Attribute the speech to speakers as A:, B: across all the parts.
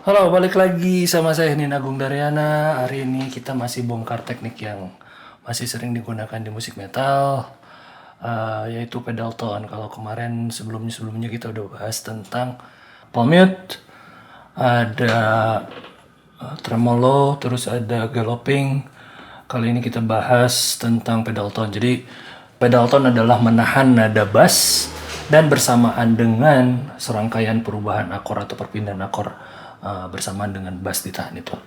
A: Halo, balik lagi sama saya Nina Agung Daryana. Hari ini kita masih bongkar teknik yang masih sering digunakan di musik metal, yaitu pedal tone. Kalau kemarin sebelumnya kita udah bahas tentang palm mute, ada tremolo, terus ada galloping. Kali ini kita bahas tentang pedal tone. Jadi pedal tone adalah menahan nada bass dan bersamaan dengan serangkaian perubahan akor atau perpindahan akor bersamaan dengan bass ditahan itu.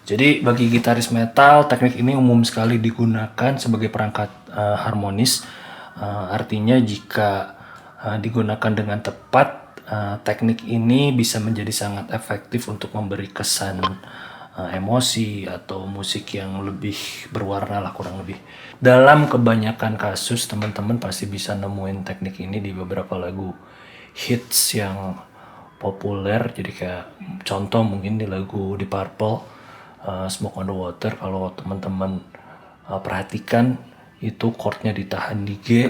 A: Jadi bagi gitaris metal, teknik ini umum sekali digunakan sebagai perangkat harmonis. Artinya jika digunakan dengan tepat, teknik ini bisa menjadi sangat efektif untuk memberi kesan emosi atau musik yang lebih berwarna lah kurang lebih. Dalam kebanyakan kasus teman-teman pasti bisa nemuin teknik ini di beberapa lagu hits yang populer. Jadi kayak contoh mungkin di lagu di Purple, Smoke on the Water. Kalau teman-teman perhatikan itu chordnya ditahan di G,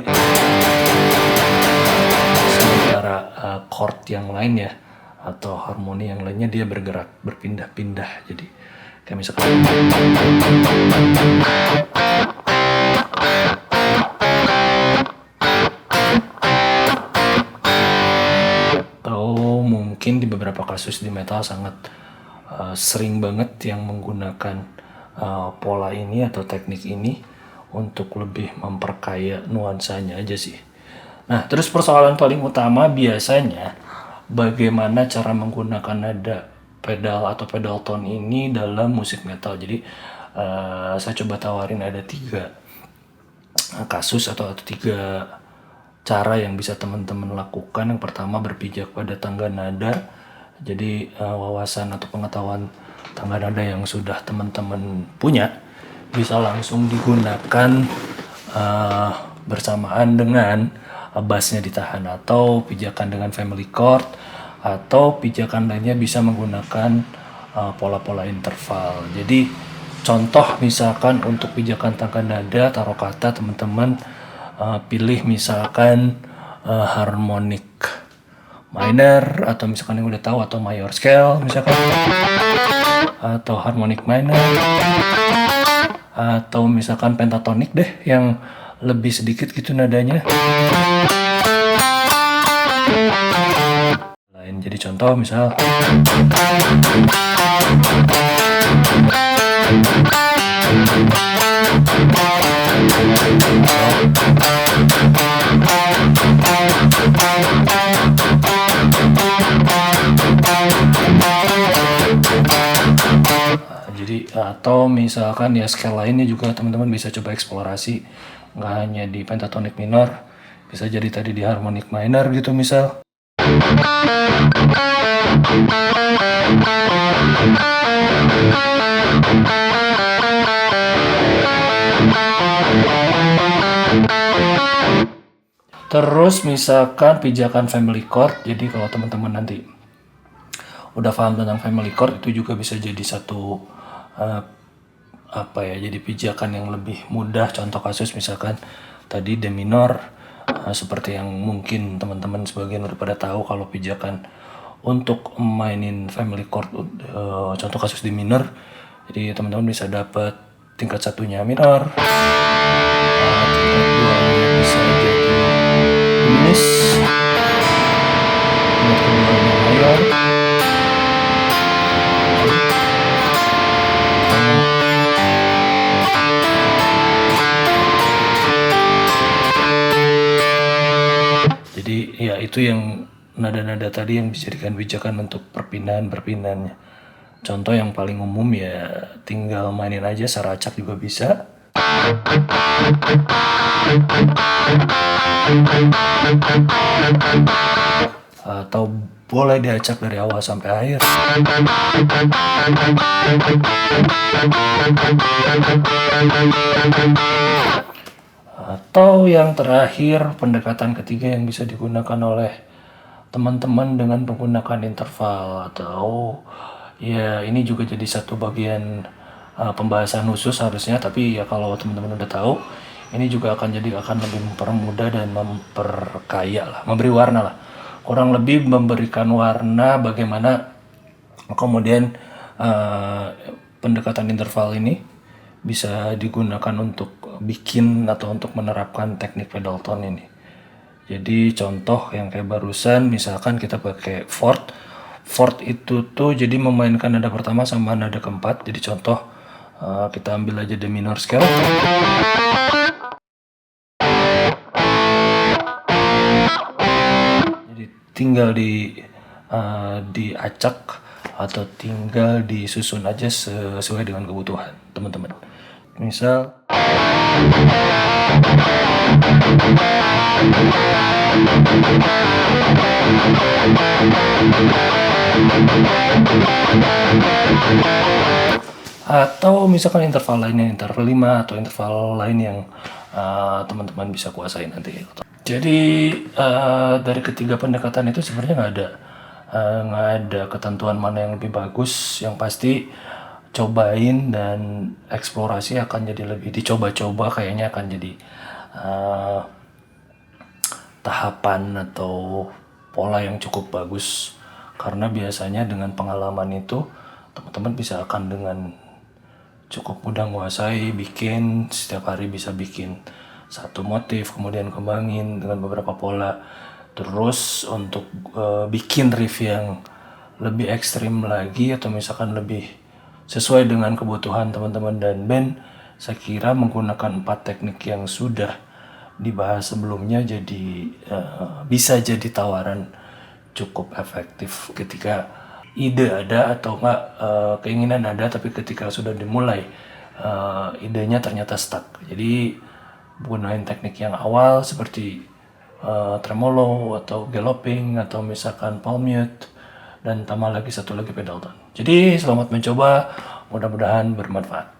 A: sementara chord yang lainnya atau harmoni yang lainnya dia bergerak berpindah-pindah. Jadi kayak misalkan atau mungkin di beberapa kasus di metal sangat sering banget yang menggunakan pola ini atau teknik ini untuk lebih memperkaya nuansanya aja sih. Nah, terus persoalan paling utama biasanya bagaimana cara menggunakan nada pedal atau pedal tone ini dalam musik metal. Jadi saya coba tawarin ada 3 kasus atau 3 cara yang bisa teman-teman lakukan. Yang pertama berpijak pada tangga nada. Jadi wawasan atau pengetahuan tangga nada yang sudah teman-teman punya bisa langsung digunakan bersamaan dengan bassnya ditahan, atau pijakan dengan family chord, atau pijakan lainnya bisa menggunakan pola-pola interval. Jadi contoh misalkan untuk pijakan tangga nada taruh kata teman-teman pilih misalkan harmonic minor, atau misalkan yang udah tahu, atau mayor scale misalkan, atau harmonic minor, atau misalkan pentatonik deh yang lebih sedikit gitu nadanya. Lain jadi contoh misal jadi atau misalkan ya scale lainnya juga teman-teman bisa coba eksplorasi, nggak hanya di pentatonic minor, bisa jadi tadi di harmonic minor gitu misal. Terus misalkan pijakan family chord. Jadi kalau teman-teman nanti udah paham tentang family chord, itu juga bisa jadi satu jadi pijakan yang lebih mudah. Contoh kasus misalkan tadi D minor, seperti yang mungkin teman-teman sebagian udah pada tahu kalau pijakan untuk mainin family chord, contoh kasus D minor. Jadi teman-teman bisa dapat tingkat 1-nya minor, tingkat 2-nya bisa jadi diminis, tingkat keduanya mayor, jadi ya itu yang nada-nada tadi yang dijadikan pijakan untuk perpindahan-perpindahannya. Contoh yang paling umum ya tinggal mainin aja secara acak juga bisa. Atau boleh diacak dari awal sampai akhir. Atau yang terakhir, pendekatan ketiga yang bisa digunakan oleh teman-teman dengan menggunakan interval, atau ya ini juga jadi satu bagian pembahasan khusus harusnya, tapi ya kalau teman-teman udah tahu, ini juga akan lebih mempermudah dan memperkaya lah, memberi warna lah, kurang lebih memberikan warna bagaimana Kemudian pendekatan interval ini bisa digunakan untuk bikin atau untuk menerapkan teknik pedal tone ini. Jadi contoh yang kayak barusan, misalkan kita pakai fourth. Fourth itu tuh jadi memainkan nada pertama sama nada keempat. Jadi contoh kita ambil aja D minor scale. Jadi tinggal diacak atau tinggal disusun aja sesuai dengan kebutuhan teman-teman. Misal atau misalkan interval lainnya, interval 5 atau interval lain yang teman-teman bisa kuasai nanti. Jadi dari ketiga pendekatan itu sebenarnya nggak ada ketentuan mana yang lebih bagus. Yang pasti cobain dan eksplorasi akan jadi lebih dicoba-coba, kayaknya akan jadi tahapan atau pola yang cukup bagus, karena biasanya dengan pengalaman itu teman-teman bisa akan dengan cukup mudah menguasai, bikin setiap hari bisa bikin satu motif, kemudian kembangin dengan beberapa pola. Terus untuk bikin riff yang lebih ekstrim lagi atau misalkan lebih sesuai dengan kebutuhan teman-teman dan band, saya kira menggunakan 4 teknik yang sudah dibahas sebelumnya jadi bisa jadi tawaran cukup efektif ketika ide ada atau enggak keinginan ada, tapi ketika sudah dimulai idenya ternyata stuck. Jadi gunain teknik yang awal seperti tremolo atau galloping atau misalkan palm mute, dan tambah lagi satu lagi pedal tone. Jadi selamat mencoba, mudah-mudahan bermanfaat.